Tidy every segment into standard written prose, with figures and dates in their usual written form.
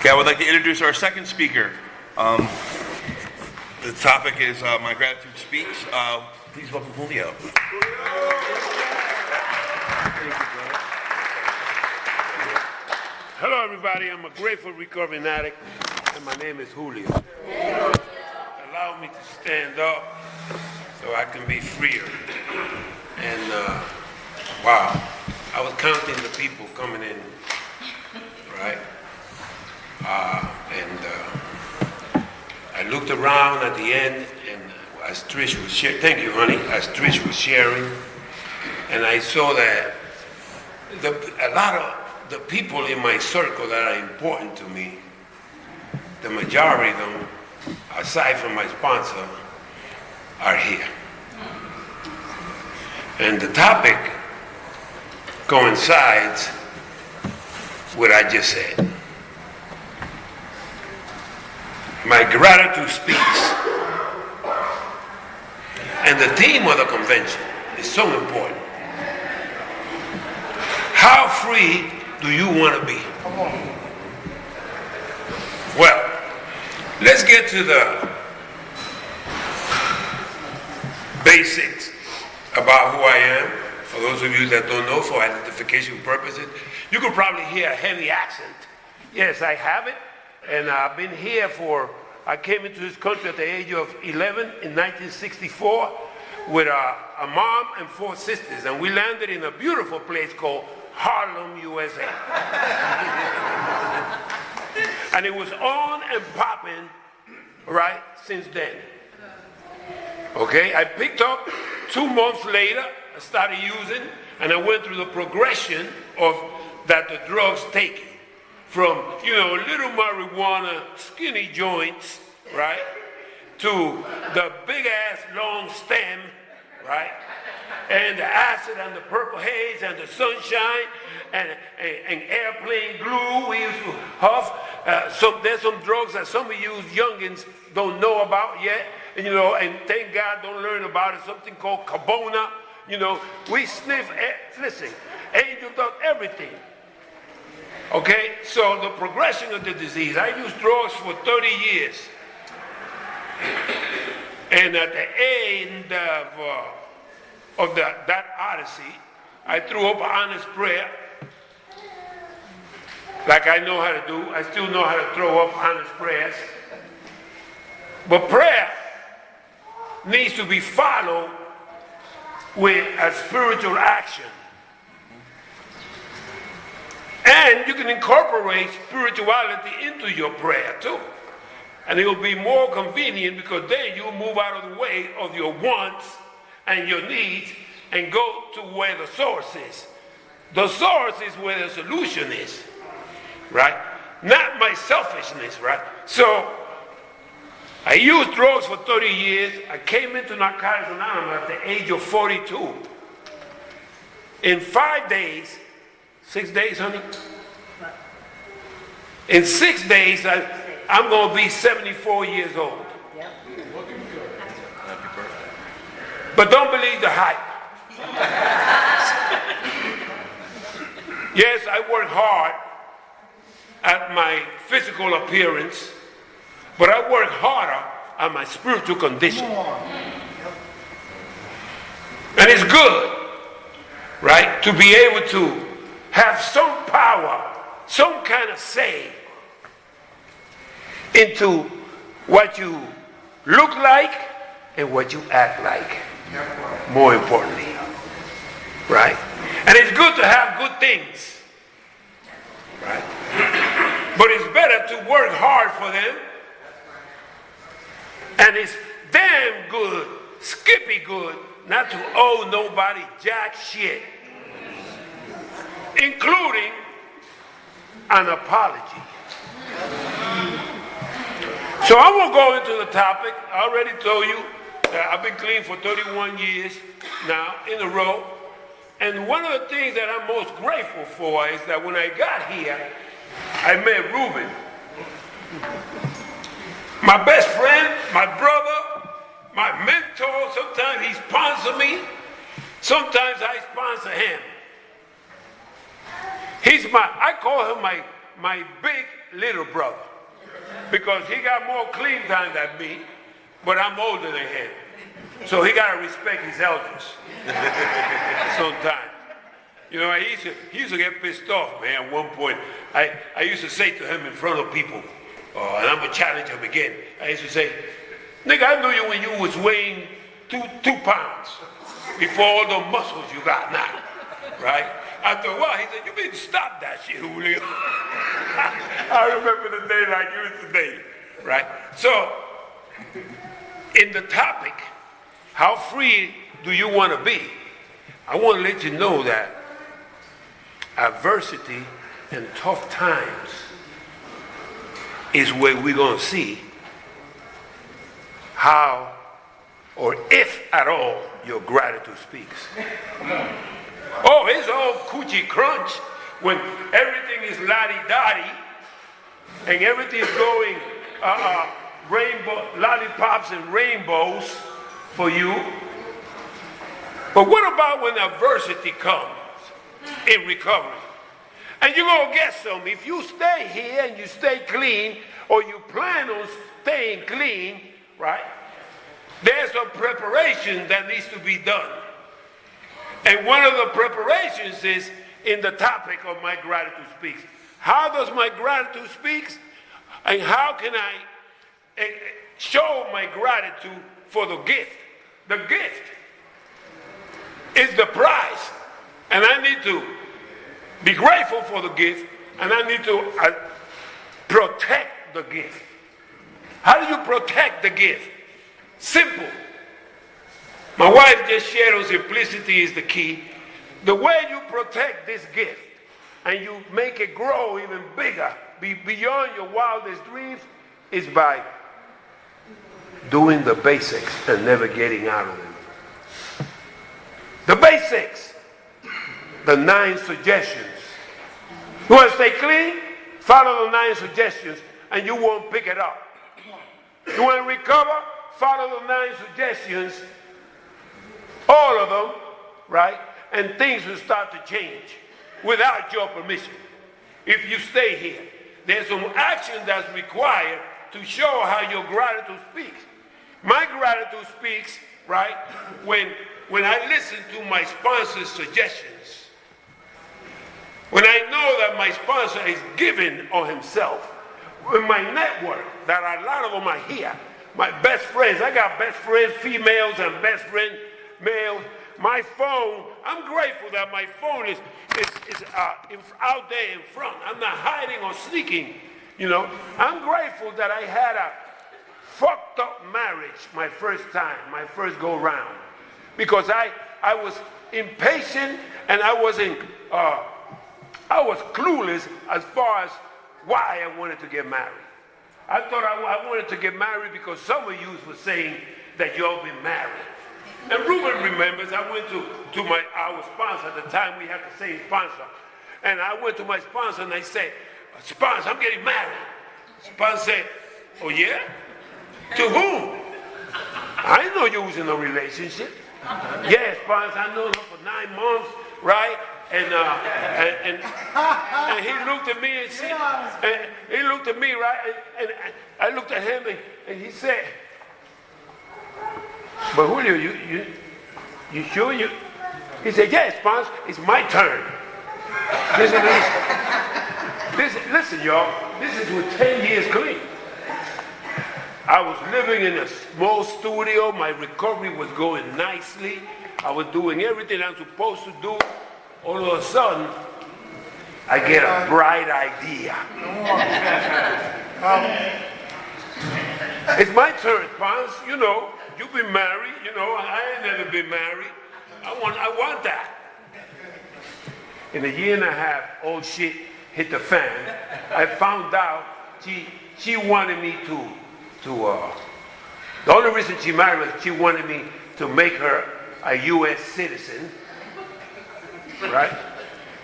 Okay, I would like to introduce our second speaker. The topic is My Gratitude Speaks. Please welcome Julio. Hello, everybody. I'm a grateful recovering addict, and my name is Julio. Allow me to stand up so I can be freer. And wow, I was counting the people coming in, right? I looked around at the end, and as Trish was sharing, thank you, honey, as Trish was sharing, and I saw that a lot of the people in my circle that are important to me, the majority of them, aside from my sponsor, are here. And the topic coincides with what I just said. My gratitude speaks. And the theme of the convention is so important. How free do you want to be? Well, let's get to the basics about who I am. For those of you that don't know, for identification purposes, you could probably hear a heavy accent. Yes, I have it. And I've been here I came into this country at the age of 11 in 1964 with a mom and 4 sisters. And we landed in a beautiful place called Harlem, USA. And it was on and popping right since then. Okay, I picked up 2 months later, I started using, and I went through the progression of that the drugs taken. From, little marijuana, skinny joints, right, to the big ass long stem, right, and the acid and the purple haze and the sunshine and airplane glue we used to huff. There's some drugs that some of you youngins don't know about yet, and thank God don't learn about it, something called Cabona. We sniff, listen, Angel does everything. Okay, so the progression of the disease, I used drugs for 30 years. And at the end of that odyssey, I threw up an honest prayer, like I know how to do. I still know how to throw up honest prayers. But prayer needs to be followed with a spiritual action. And you can incorporate spirituality into your prayer too. And it will be more convenient because then you'll move out of the way of your wants and your needs and go to where the source is. The source is where the solution is, right? Not my selfishness, right? So I used drugs for 30 years. I came into Narcotics Anonymous at the age of 42. In 5 days, 6 days, honey? In 6 days, I'm going to be 74 years old. But don't believe the hype. Yes, I work hard at my physical appearance, but I work harder at my spiritual condition. And it's good, right, to be able to have some power, some kind of say into what you look like and what you act like, more importantly, right? And it's good to have good things, right? But it's better to work hard for them, and it's damn good, skippy good, not to owe nobody jack shit, including an apology. So I'm going to go into the topic. I already told you that I've been clean for 31 years now in a row. And one of the things that I'm most grateful for is that when I got here, I met Ruben. My best friend, my brother, my mentor. Sometimes he sponsors me. Sometimes I sponsor him. I call him my big little brother, because he got more clean time than me, but I'm older than him. So he got to respect his elders sometimes. You know, he used to get pissed off, man. At one point, I used to say to him in front of people, and I'm going to challenge him again. I used to say, nigga, I knew you when you was weighing two pounds before all the muscles you got now, right? After a while, he said, you better stop that shit, Julio. I remember the day like it was today, right? So, in the topic, how free do you want to be? I want to let you know that adversity and tough times is where we're going to see how or if at all your gratitude speaks. Oh, it's all coochie crunch when everything is lottie-dottie and everything is going rainbow, lollipops and rainbows for you. But what about when adversity comes in recovery? And you're going to get some. If you stay here and you stay clean, or you plan on staying clean, right? There's a preparation that needs to be done. And one of the preparations is in the topic of my gratitude speaks. How does my gratitude speak? And how can I show my gratitude for the gift? The gift is the prize. And I need to be grateful for the gift, and I need to protect the gift. How do you protect the gift? Simple. My wife just shared on simplicity is the key. The way you protect this gift and you make it grow even bigger, beyond your wildest dreams, is by doing the basics and never getting out of them. The basics. The 9 suggestions. You want to stay clean? Follow the 9 suggestions and you won't pick it up. You want to recover? Follow the 9 suggestions, all of them, right? And things will start to change without your permission. If you stay here, there's some action that's required to show how your gratitude speaks. My gratitude speaks, right, when I listen to my sponsor's suggestions. When I know that my sponsor is giving on himself. With my network, that a lot of them are here. My best friends, I got best friends, females, and best friends, males. My phone, I'm grateful that my phone is out there in front. I'm not hiding or sneaking, you know. I'm grateful that I had a fucked up marriage my first time, my first go round. Because I was impatient and I was clueless as far as why I wanted to get married. I thought I wanted to get married because some of you were saying that you all been married. And Ruben remembers I went to our sponsor at the time. We had the same sponsor. And I went to my sponsor and I said, sponsor, I'm getting married. Sponsor said, oh yeah? To whom? I didn't know you was in a relationship. Yes, sponsor, I know her for 9 months, right? And he looked at me and said, and he looked at me, right? And I looked at him and he said, but Julio, you sure you? He said, yes, sponsor, it's my turn. Listen, y'all, this is with 10 years clean. I was living in a small studio. My recovery was going nicely. I was doing everything I'm supposed to do. All of a sudden, I get a bright idea. It's my turn, Pons. You know, you've been married. You know, I ain't never been married. I want that. In a year and a half, all shit hit the fan. I found out she wanted me to the only reason she married was she wanted me to make her a U.S. citizen. Right?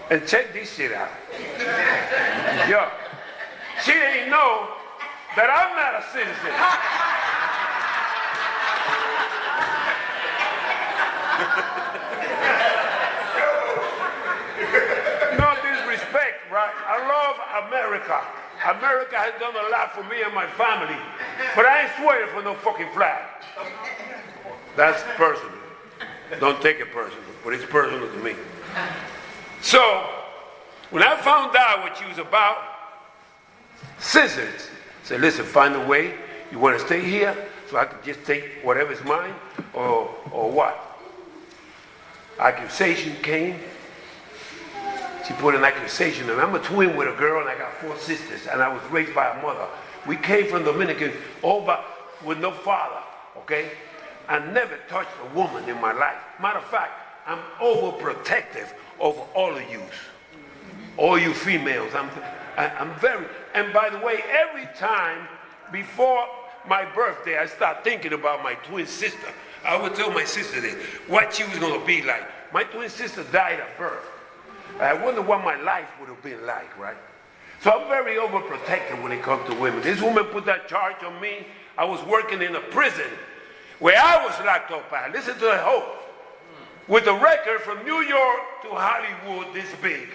And check this shit out. Yo, she didn't know that I'm not a citizen. No disrespect, right? right? I love America. America has done a lot for me and my family. But I ain't swearing for no fucking flag. That's personal. Don't take it personal, but it's personal to me. So, when I found out what she was about, scissors. I said, listen, find a way. You want to stay here so I can just take whatever's mine, or what? Accusation came. She put an accusation on me. I'm a twin with a girl, and I got 4 sisters, and I was raised by a mother. We came from Dominican, all but with no father, okay? I never touched a woman in my life. Matter of fact, I'm overprotective over all of you. All you females. I'm very, and by the way, every time before my birthday, I start thinking about my twin sister. I would tell my sister this, what she was going to be like. My twin sister died at birth. I wonder what my life would have been like, right? So I'm very overprotective when it comes to women. This woman put that charge on me. I was working in a prison where I was locked up at. Listen to the hope. With a record from New York to Hollywood this big,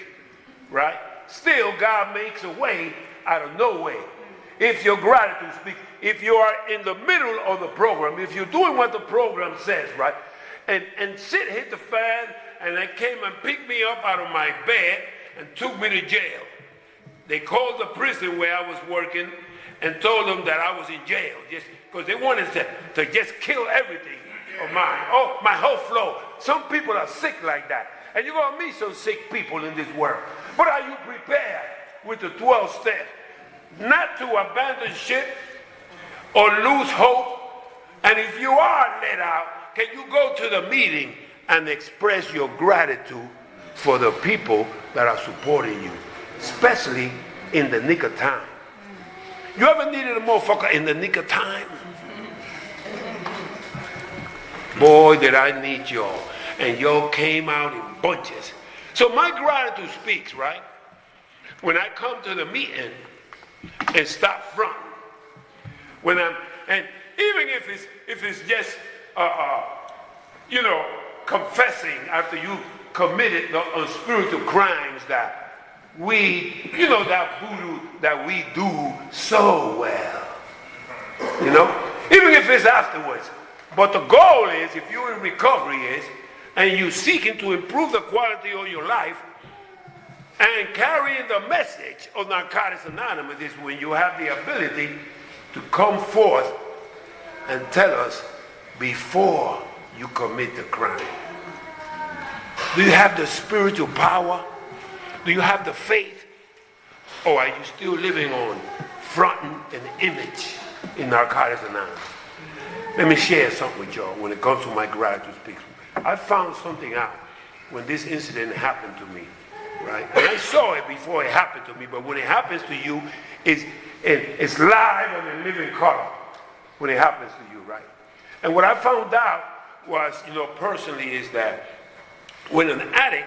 right? Still, God makes a way out of no way. If your gratitude speaks, if you are in the middle of the program, if you're doing what the program says, right? And shit hit the fan, and they came and picked me up out of my bed and took me to jail. They called the prison where I was working and told them that I was in jail, just because they wanted to just kill everything of mine. Oh, my whole flow. Some people are sick like that. And you're going to meet some sick people in this world. But are you prepared with the 12 steps? Not to abandon ship or lose hope. And if you are let out, can you go to the meeting and express your gratitude for the people that are supporting you, especially in the nick of time? You ever needed a motherfucker in the nick of time? Boy, did I need y'all. And y'all came out in bunches. So my gratitude speaks, right? When I come to the meeting and stop fronting. And even if it's just confessing after you committed the unspiritual crimes that that voodoo that we do so well. Even if it's afterwards. But the goal is, if you're in recovery and you're seeking to improve the quality of your life and carrying the message of Narcotics Anonymous, is when you have the ability to come forth and tell us before you commit the crime. Do you have the spiritual power? Do you have the faith? Or are you still living on fronting an image in Narcotics Anonymous? Let me share something with y'all when it comes to my gratitude speaks. I found something out when this incident happened to me, right? And I saw it before it happened to me, but when it happens to you, it's live on a living color when it happens to you, right? And what I found out was, personally, is that when an addict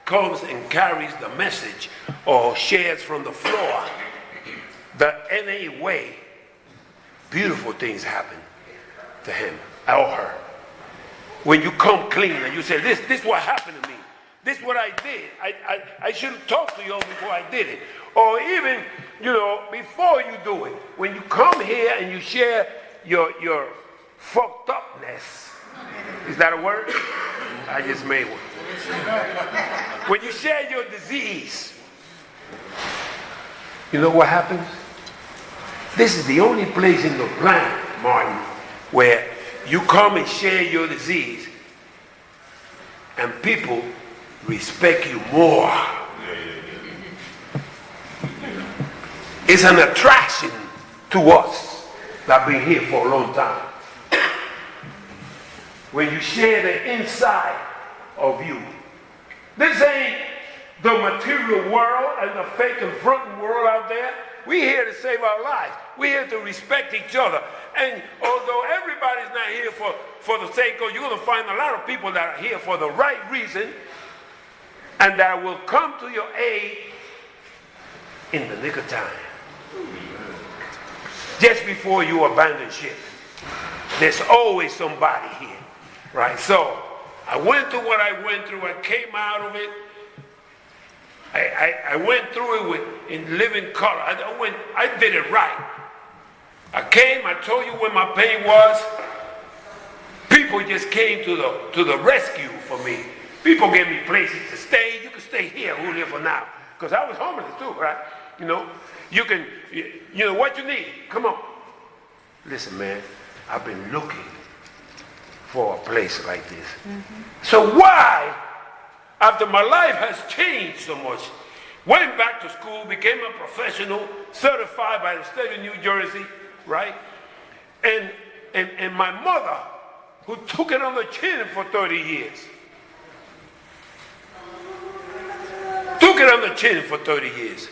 comes and carries the message or shares from the floor, the NA way, beautiful things happen to him or her. When you come clean and you say, this is what happened to me. This is what I did. I should have talked to you before I did it. Or even, before you do it. When you come here and you share your fucked upness. Is that a word? I just made one. When you share your disease, you know what happens? This is the only place in the planet, Martin, where you come and share your disease and people respect you more. It's an attraction to us that have been here for a long time. When you share the inside of you. This ain't the material world and the fake and fronting world out there. We're here to save our lives. We're here to respect each other. And although everybody's not here for the sake of, you're going to find a lot of people that are here for the right reason and that will come to your aid in the nick of time. Just before you abandon ship. There's always somebody here, right? So I went through what I went through. I came out of it. I went through it in living color. I did it right. I came, I told you where my pain was. People just came to the rescue for me. People gave me places to stay. You can stay here, Julio, for now. Because I was homeless too, right? You know, you know what you need. Come on. Listen, man, I've been looking for a place like this. So why, after my life has changed so much, went back to school, became a professional, certified by the state of New Jersey, right? And my mother, who took it on the chin for 30 years, took it on the chin for 30 years.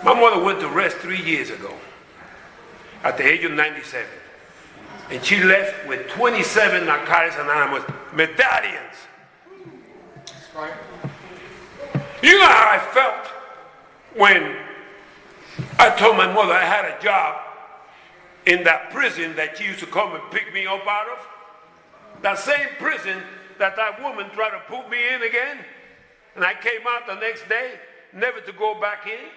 My mother went to rest 3 years ago at the age of 97. And she left with 27 Narcotics Anonymous medallions. That's right. You know how I felt when I told my mother I had a job in that prison that she used to come and pick me up out of? That same prison that woman tried to put me in again, and I came out the next day, never to go back in.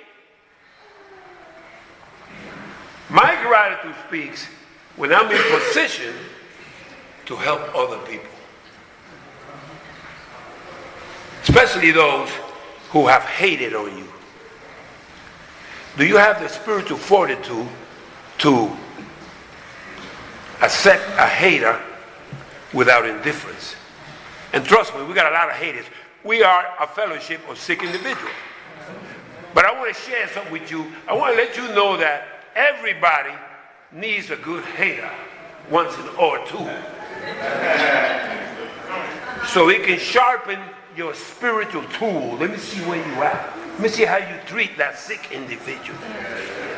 My gratitude speaks when I'm in position to help other people, especially those who have hated on you. Do you have the spiritual fortitude to accept a hater without indifference? And trust me, we got a lot of haters. We are a fellowship of sick individuals. But I want to share something with you. I want to let you know that everybody needs a good hater once in or two. So it can sharpen your spiritual tool. Let me see where you are. Let me see how you treat that sick individual.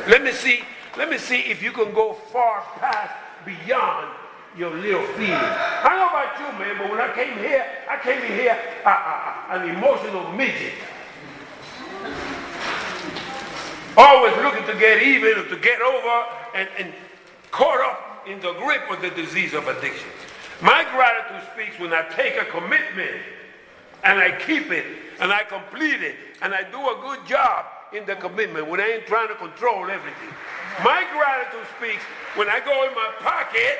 Let me see if you can go far past, beyond your little feelings. I don't know about you, man, but when I came in here an emotional midget. Always looking to get even or to get over and caught up in the grip of the disease of addiction. My gratitude speaks when I take a commitment and I keep it and I complete it and I do a good job in the commitment when I ain't trying to control everything. My gratitude speaks when I go in my pocket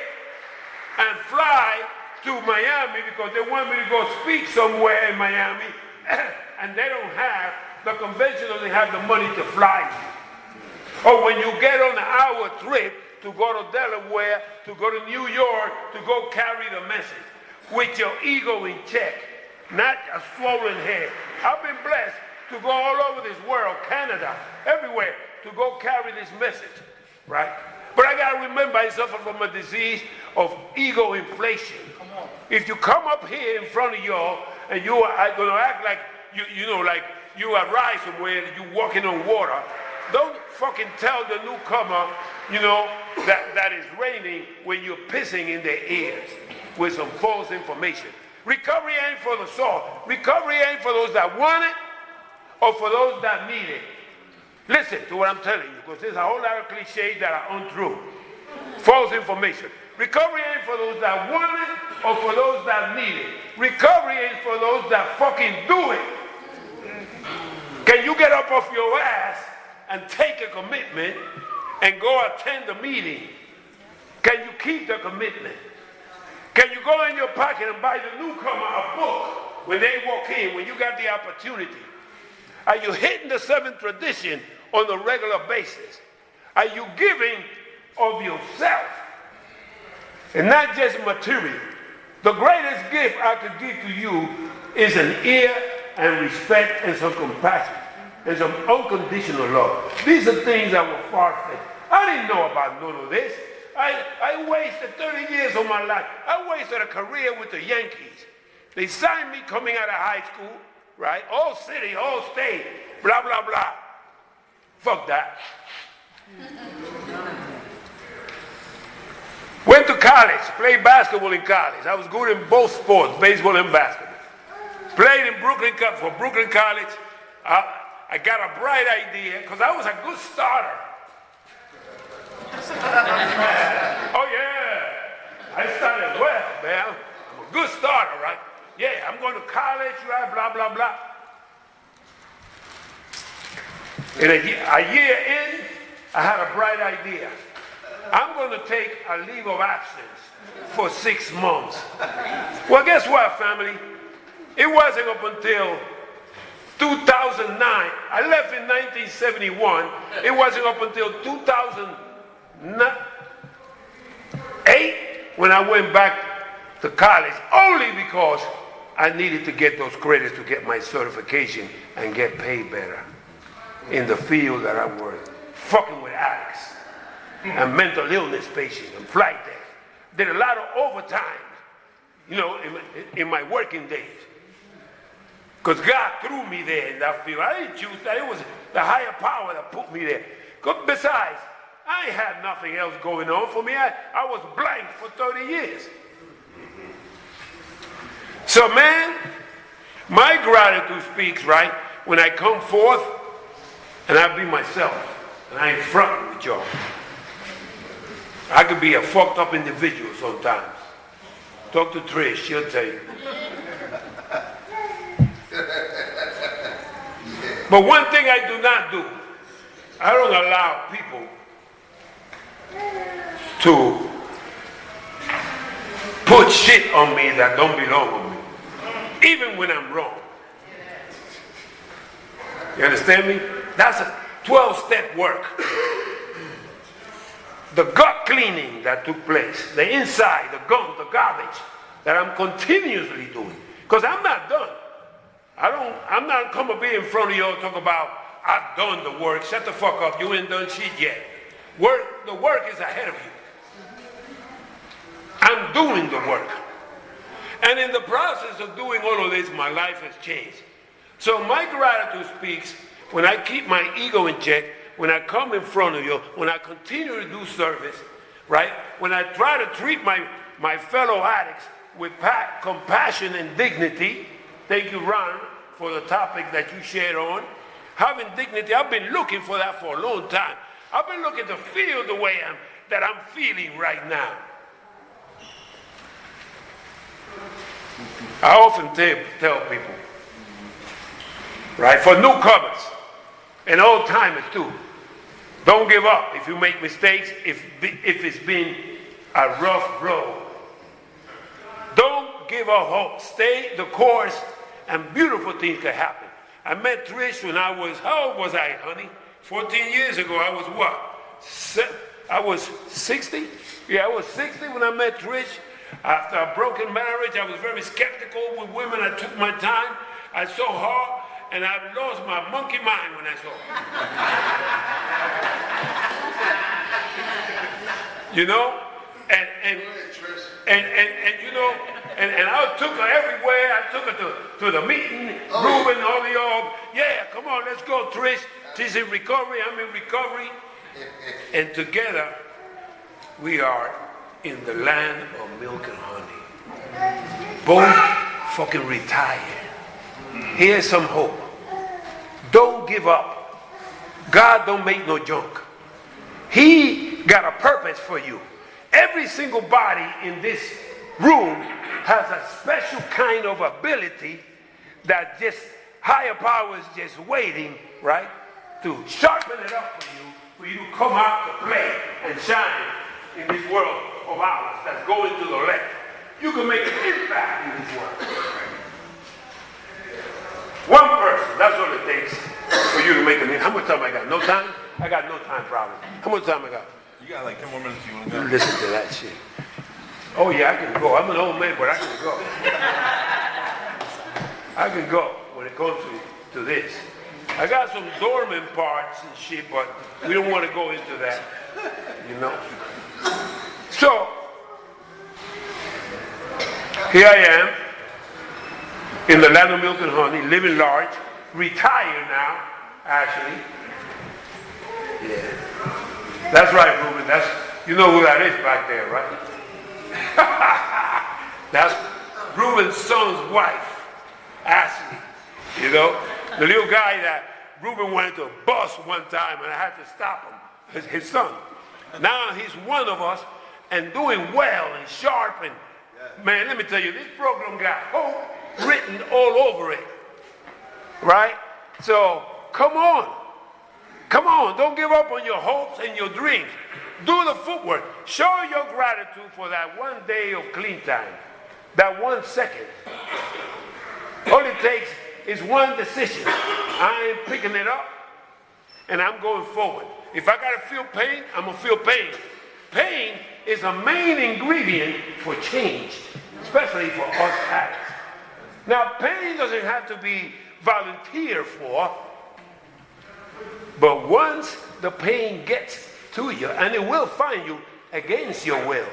and fly to Miami because they want me to go speak somewhere in Miami and they don't have, the convention doesn't have the money to fly you. Or when you get on an hour trip to go to Delaware, to go to New York, to go carry the message with your ego in check, not a swollen head. I've been blessed to go all over this world, Canada, everywhere, to go carry this message, right? But I got to remember I suffer from a disease of ego inflation. If you come up here in front of y'all and you are going to act like, you know, like you arrive somewhere and you're walking on water, don't fucking tell the newcomer, you know, that it's raining when you're pissing in their ears with some false information. Recovery ain't for the soft. Recovery ain't for those that want it or for those that need it. Listen to what I'm telling you, because there's a whole lot of cliches that are untrue. False information. Recovery ain't for those that want it or for those that need it. Recovery ain't for those that fucking do it. Can you get up off your ass and take a commitment and go attend the meeting? Can you keep the commitment? Can you go in your pocket and buy the newcomer a book when they walk in, when you got the opportunity? Are you hitting the seventh tradition on a regular basis? Are you giving of yourself and not just material? The greatest gift I could give to you is an ear and respect and some compassion and some unconditional love. These are things that were far-fetched. I didn't know about none of this. I wasted 30 years of my life. I wasted a career with the Yankees. They signed me coming out of high school, right? All city, all state, blah, blah, blah. Fuck that. Went to college, played basketball in college. I was good in both sports, baseball and basketball. Played in Brooklyn for Brooklyn College. I got a bright idea because I was a good starter. Oh yeah, I started well, man. I'm a good starter, right? Yeah, I'm going to college, right? Blah, blah, blah. And a year in, I had a bright idea. I'm going to take a leave of absence for 6 months. Well, guess what, family? It wasn't up until 2009. I left in 1971. It wasn't up until 2008 when I went back to college, only because I needed to get those credits to get my certification and get paid better in the field that I work, fucking with addicts and mental illness patients and flight deck. Did a lot of overtime, you know, in my working days. Because God threw me there in that field. I didn't choose that. It was the higher power that put me there. Besides, I ain't had nothing else going on for me. I was blank for 30 years. So, man, my gratitude speaks, right, when I come forth and I be myself. And I ain't fronting with y'all. I could be a fucked up individual sometimes. Talk to Trish, she'll tell you. But one thing I do not do, I don't allow people to put shit on me that don't belong on me, even when I'm wrong. You understand me? That's a 12-step work. The gut cleaning that took place, the inside, the gunk, the garbage that I'm continuously doing. Because I'm not done. I'm not coming to be in front of you and talk about, I've done the work. Shut the fuck up. You ain't done shit yet. The work is ahead of you. I'm doing the work. And in the process of doing all of this, my life has changed. So my gratitude speaks when I keep my ego in check, when I come in front of you, when I continue to do service, right? When I try to treat my fellow addicts with compassion and dignity. Thank you, Ron, for the topic that you shared on. Having dignity, I've been looking for that for a long time. I've been looking to feel the way that I'm feeling right now. I often tell people, right, for newcomers and old timers too, don't give up if you make mistakes, if it's been a rough road. Don't give up hope. Stay the course and beautiful things can happen. I met Trish when I was, how old was I, honey? 14 years ago, I was what? I was 60? Yeah, I was 60 when I met Trish. After a broken marriage, I was very skeptical with women. I took my time. I saw her, and I lost my monkey mind when I saw her. You know? And you know, and I took her everywhere. I took her to the meeting. Ruben, all of y'all, yeah, come on, let's go, Trish. She's in recovery, I'm in recovery. And together, we are in the land of milk and honey. Both fucking retired. Here's some hope. Don't give up. God don't make no junk. He got a purpose for you. Every single body in this room has a special kind of ability that just higher power is just waiting, right, to sharpen it up for you to come out to play and shine in this world of ours that's going to the left. You can make an impact in this world. One person, that's all it takes for you to make an impact. How much time I got? No time? I got no time problem. How much time I got? You got like 10 more minutes if you want to go. Listen to that shit. Oh yeah, I can go. I'm an old man, but I can go. I can go when it comes to this. I got some dormant parts and shit, but we don't want to go into that, you know. So, here I am, in the land of milk and honey, living large, retired now, actually. Yeah. That's right, Ruben. You know who that is back there, right? That's Ruben's son's wife, Ashley. You know, the little guy that Ruben wanted to bust one time and I had to stop him, his son. Now he's one of us and doing well and sharp. And man, let me tell you, this program got hope written all over it. Right? So, come on. Come on, don't give up on your hopes and your dreams. Do the footwork. Show your gratitude for that 1 day of clean time, that 1 second. All it takes is one decision. I ain't picking it up, and I'm going forward. If I gotta feel pain, I'm gonna feel pain. Pain is a main ingredient for change, especially for us addicts. Now, pain doesn't have to be volunteered for, but once the pain gets to you, and it will find you against your will,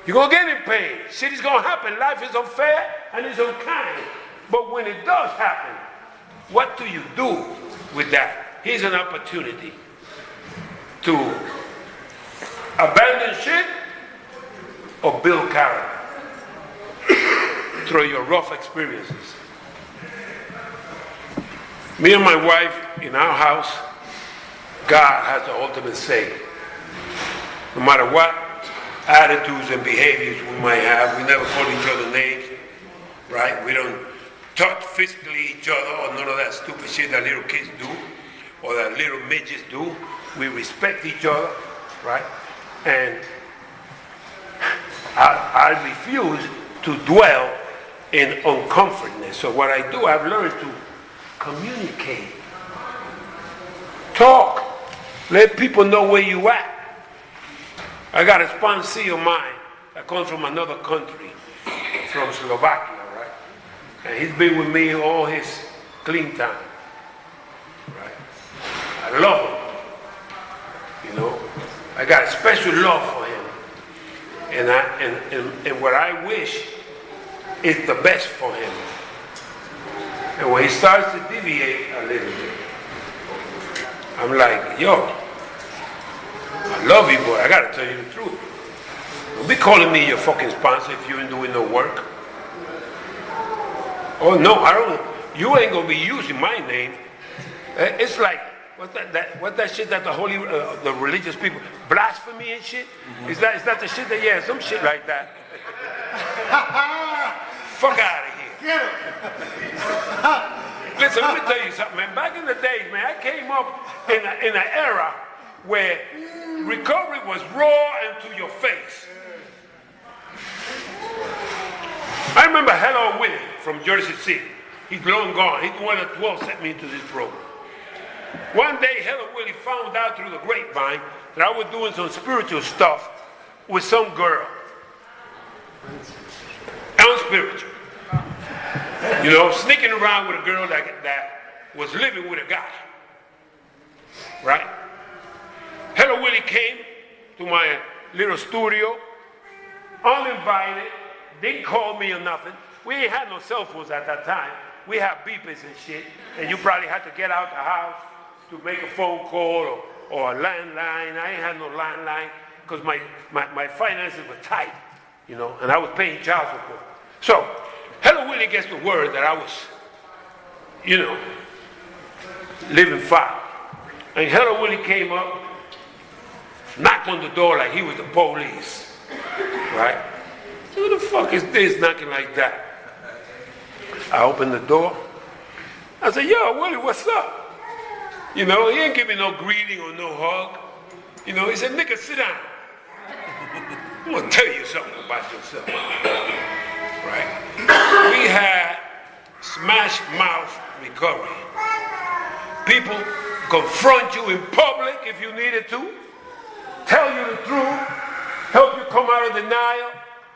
you're gonna get in pain. Shit is gonna happen. Life is unfair and it's unkind. But when it does happen, what do you do with that? Here's an opportunity to abandon shit or build character through your rough experiences. Me and my wife in our house, God has the ultimate say. No matter what attitudes and behaviors we might have, we never call each other names, right? We don't touch physically each other or none of that stupid shit that little kids do or that little midgets do. We respect each other, right? And I refuse to dwell in uncomfortness. So what I do, I've learned to communicate. Talk. Let people know where you at. I got a sponsee of mine that comes from another country, from Slovakia, right? And he's been with me all his clean time, right? I love him, you know. I got a special love for him, and what I wish is the best for him. And when he starts to deviate a little bit, I'm like, yo, I love you, boy. I gotta tell you the truth. Don't be calling me your fucking sponsor if you ain't doing no work. Oh no, I don't. You ain't gonna be using my name. It's like what's that shit that the religious people blasphemy and shit. Mm-hmm. Is that the shit that some shit like that? Fuck out of here. Listen, let me tell you something, man. Back in the days, man, I came up in an era where recovery was raw and to your face. I remember Hello Willie from Jersey City. He's long gone. He's the one that 12 sent me into this program. One day, Hello Willie found out through the grapevine that I was doing some spiritual stuff with some girl. Unspiritual. You know, sneaking around with a girl that was living with a guy. Right? Hello Willie came to my little studio, uninvited, didn't call me or nothing. We ain't had no cell phones at that time. We had beepers and shit, and you probably had to get out the house to make a phone call or a landline. I ain't had no landline because my finances were tight, you know, and I was paying child support. So, Hello Willie gets the word that I was, you know, living foul. And Hello Willie came up, knocked on the door like he was the police, right? Who the fuck is this knocking like that? I opened the door. I said, yo, Willie, what's up? You know, he ain't give me no greeting or no hug. You know, he said, nigga, sit down. I'm gonna tell you something about yourself. Right? We had smash mouth recovery. People confront you in public if you needed to, tell you the truth, help you come out of denial,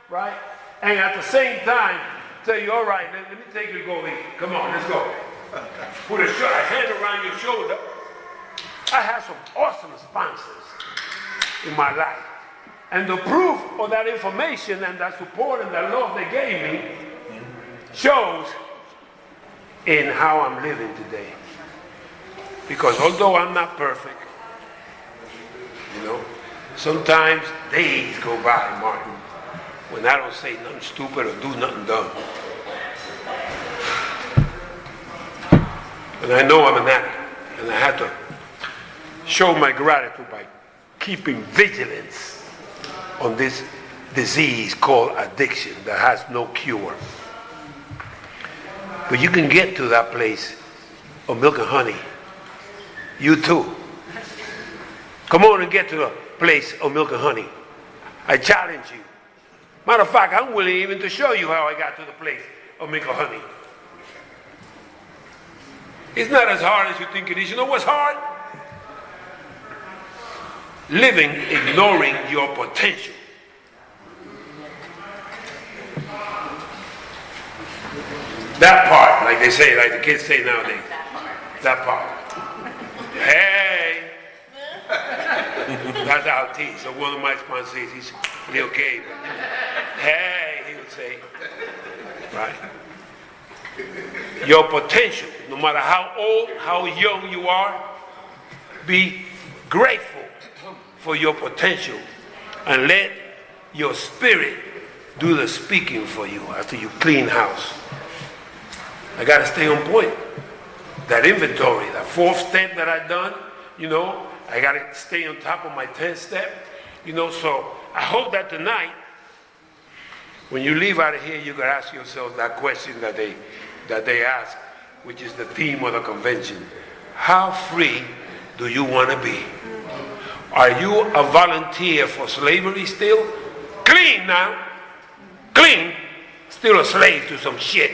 right? And at the same time, tell you, all right, let me take you to go eat. Come on, let's go. Put a hand around your shoulder. I had some awesome sponsors in my life. And the proof of that information and that support and that love they gave me shows in how I'm living today. Because although I'm not perfect, you know, sometimes days go by, Martin, when I don't say nothing stupid or do nothing dumb. And I know I'm an addict, and I had to show my gratitude by keeping vigilance on this disease called addiction that has no cure. But you can get to that place of milk and honey You too. Come on and get to a place of milk and honey. I challenge you. Matter of fact, I'm willing even to show you how I got to the place of milk and honey. It's not as hard as you think it is. You know what's hard? Living, ignoring your potential. That part, like they say, like the kids say nowadays. That part. Hey! That's our tea. So one of my sponsors, he's little Gabe. Hey, he would say. Right? Your potential, no matter how old, how young you are, be grateful for your potential and let your spirit do the speaking for you after you clean house. I got to stay on point. That inventory, that 4th step that I done, I got to stay on top of my 10th step, so I hope that tonight, when you leave out of here, you can ask yourself that question that they ask, which is the theme of the convention. How free do you want to be? Are you a volunteer for slavery still? Clean now. Clean. Still a slave to some shit.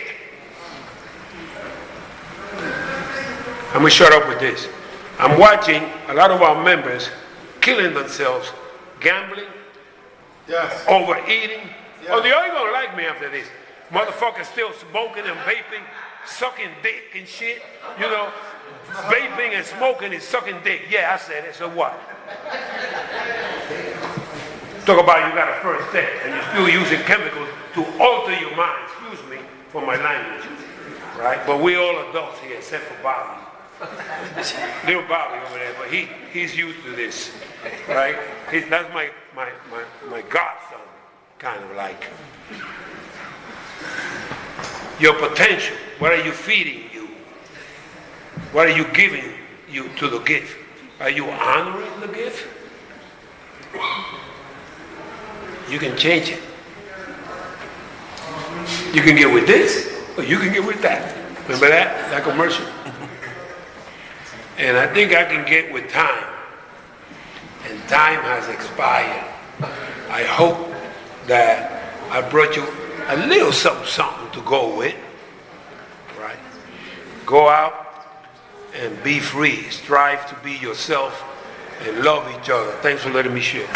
I'm going to shut up with this. I'm watching a lot of our members killing themselves, gambling, Yes. overeating. Yes. Oh, they ain't going to like me after this. Motherfuckers still smoking and vaping, sucking dick and shit. Vaping and smoking and sucking dick. Yeah, I said it, so what? Talk about you got a first step and you're still using chemicals to alter your mind. Excuse me for my language. Right? But we're all adults here except for Bobby. Little Bobby over there, but he's used to this. Right? That's my godson, kind of like. Your potential. What are you feeding you? What are you giving you to the gift? Are you honoring the gift? You can change it. You can get with this, or you can get with that. Remember that commercial? And I think I can get with time. And time has expired. I hope that I brought you a little something to go with. Right? Go out and be free. Strive to be yourself and love each other. Thanks for letting me share.